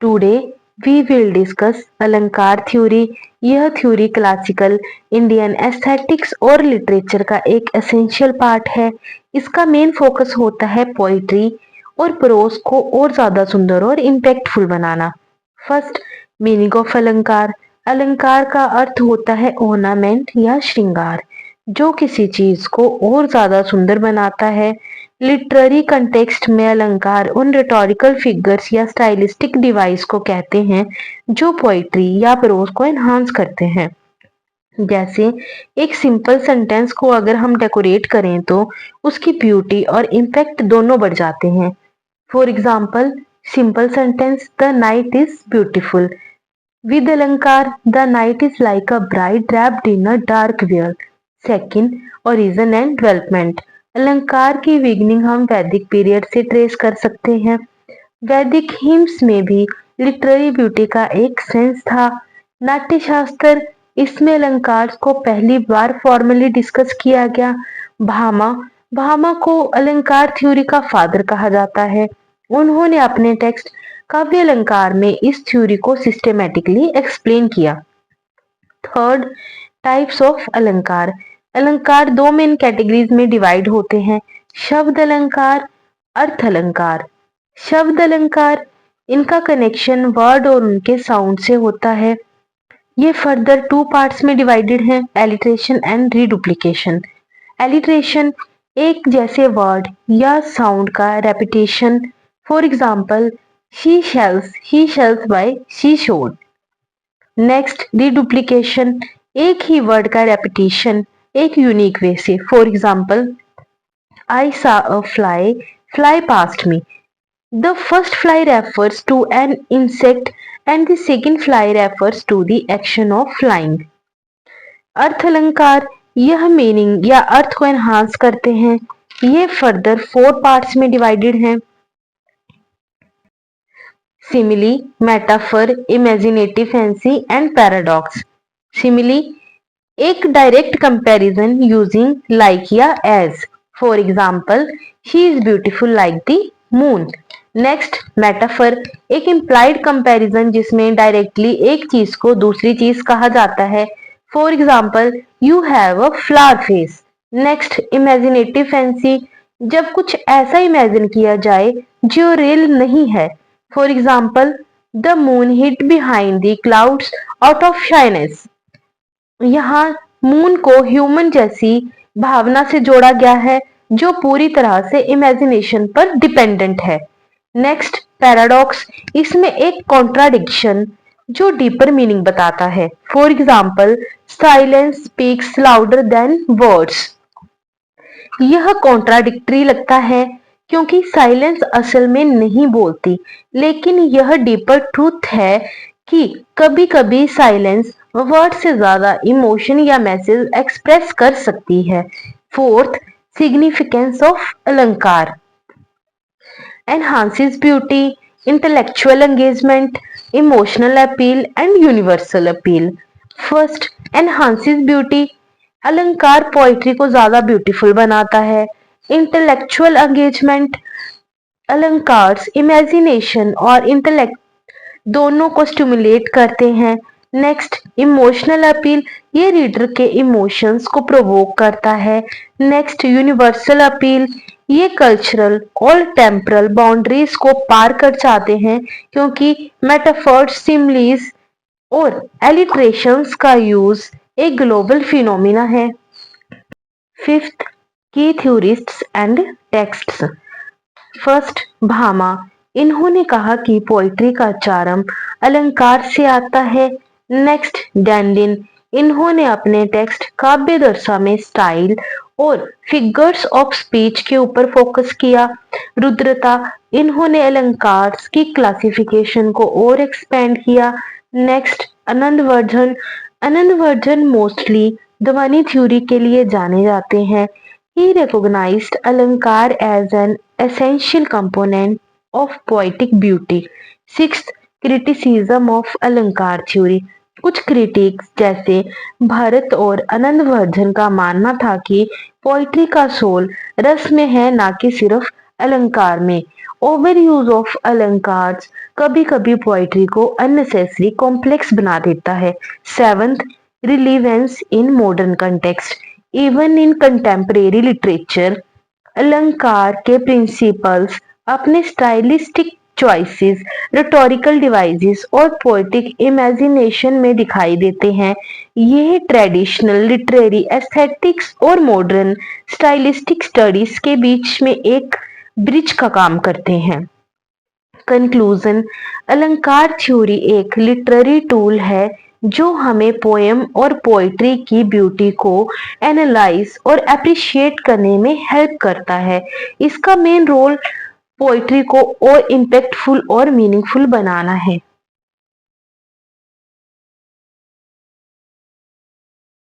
Today we will discuss अलंकार theory. यह theory classical Indian aesthetics और लिटरेचर का एक एसेंशियल पार्ट है। इसका मेन फोकस होता है पोइट्री और प्रोज को और ज्यादा सुंदर और impactful banana. First, meaning of अलंकार। अलंकार का अर्थ होता है ऑर्नामेंट या श्रृंगार, जो किसी चीज को और ज्यादा सुंदर बनाता है। लिटरेरी कंटेक्स्ट में अलंकार उन रिटोरिकल फिगर्स या स्टाइलिस्टिक डिवाइस को कहते हैं जो पोइट्री या प्रोज को एनहांस करते हैं। जैसे एक सिंपल सेंटेंस को अगर हम डेकोरेट करें तो उसकी ब्यूटी और इम्पैक्ट दोनों बढ़ जाते हैं। For example, simple sentence the night is beautiful. With alankar the night is like a bride wrapped in a dark veil। Second, origin and development. अलंकार की बिगिनिंग हम वैदिक पीरियड से ट्रेस कर सकते हैं। वैदिक हिम्स में भी लिटरेरी ब्यूटी का एक सेंस था। नाट्य शास्त्र, इसमें अलंकार को पहली बार फॉर्मली डिस्कस किया गया। भामा भामा को अलंकार थ्योरी का फादर कहा जाता है। उन्होंने अपने टेक्स्ट काव्य अलंकार में इस थ्योरी को सिस्टेमेटिकली एक्सप्लेन किया। थर्ड, टाइप्स ऑफ अलंकार। अलंकार दो मेन कैटेगरीज में डिवाइड होते हैं, शब्द अलंकार, अर्थ अलंकार। शब्द अलंकार, इनका कनेक्शन वर्ड और उनके साउंड से होता है। ये फर्दर टू पार्ट्स में डिवाइडेड हैं, एलिट्रेशन एंड रीडुप्लीकेशन। एलिट्रेशन, एक जैसे वर्ड या साउंड का repetition. For example, he shells by she shored. Next, reduplication, एक ही वर्ड का रेपिटेशन एक यूनिक वे से। For example, I saw a fly past me. The first fly refers to an insect and the second fly refers to the action of flying। अर्थ अलंकार, यह meaning या अर्थ को enhance करते हैं। ये फर्दर फोर पार्ट्स में divided हैं, simile, metaphor, imaginative fancy and paradox. Simile, एक डायरेक्ट कंपैरिजन यूजिंग लाइक या as. For example, she is beautiful like the moon. Next, metaphor, एक इम्प्लाइड कंपैरिजन जिसमें डायरेक्टली एक चीज को दूसरी चीज कहा जाता है। For example, you have a flower face. Next, imaginative fancy, जब कुछ ऐसा इमेजिन किया जाए जो रियल नहीं है। For example, the moon hid behind the clouds out of shyness. यहाँ मून को ह्यूमन जैसी भावना से जोड़ा गया है जो पूरी तरह से इमेजिनेशन पर डिपेंडेंट है। नेक्स्ट, पैराडॉक्स, इसमें एक कॉन्ट्राडिक्शन जो डीपर मीनिंग बताता है। For example, silence speaks louder than words. यह कॉन्ट्राडिक्टरी लगता है क्योंकि साइलेंस असल में नहीं बोलती, लेकिन यह डीपर ट्रूथ है कि कभी-कभी साइलेंस वर्ड से ज्यादा इमोशन या मैसेज एक्सप्रेस कर सकती है। फोर्थ, सिग्निफिकेंस ऑफ अलंकार, enhances beauty, intellectual engagement, emotional appeal and universal appeal। First, enhances beauty, अलंकार पोइट्री को ज्यादा ब्यूटीफुल बनाता है। इंटेलेक्चुअल एंगेजमेंट, अलंकार इमेजिनेशन और इंटेलेक्ट दोनों को स्टिमुलेट करते हैं। नेक्स्ट, इमोशनल अपील, ये रीडर के इमोशंस को प्रोवोक करता है। नेक्स्ट, यूनिवर्सल अपील, ये कल्चरल और टेम्परल बाउंड्रीज को पार कर जाते हैं क्योंकि मेटाफर्स, सिमिलीज और एलिट्रेशंस का यूज एक ग्लोबल फिनोमिना है। फिफ्थ, की थ्योरिस्ट्स एंड टेक्स्ट्स। फर्स्ट, भामा, इन्होंने कहा कि पोइट्री का चार्म अलंकार से आता है। नेक्स्ट, डैंडिन, इन्होंने अपने टेक्स्ट काव्य दर्शा में स्टाइल और फिगर्स ऑफ स्पीच के ऊपर फोकस किया। रुद्रता, इन्होंने अलंकार की क्लासिफिकेशन को और एक्सपेंड किया। नेक्स्ट, आनंद वर्धन मोस्टली ध्वनि थ्योरी के लिए जाने जाते हैं। He recognized अलंकार as an essential component of poetic beauty। Sixth, criticism of अलंकार theory। कुछ क्रिटिक्स जैसे भरत और आनंद वर्धन का मानना था कि पोइट्री का सोल रस में है, ना कि सिर्फ अलंकार में। ओवर यूज ऑफ अलंकार कभी कभी पोइट्री को अननेसेसरी कॉम्प्लेक्स बना देता है। Seventh, relevance in modern context. Even in contemporary literature, अलंकार के प्रिंसिपल्स अपने स्टाइलिस्टिक चॉइसेस, रिटोरिकल डिवाइसेस और पोएटिक इमेजिनेशन में दिखाई देते हैं। यह ट्रेडिशनल लिटरेरी एस्थेटिक्स और मॉडर्न स्टाइलिस्टिक स्टडीज के बीच में एक ब्रिज का काम करते हैं। कंक्लूजन, अलंकार थ्योरी एक लिटरेरी टूल है जो हमें पोएम और पोएट्री की ब्यूटी को एनालाइज और अप्रिशिएट करने में हेल्प करता है। इसका मेन रोल पोएट्री को और इम्पैक्टफुल और मीनिंगफुल बनाना है।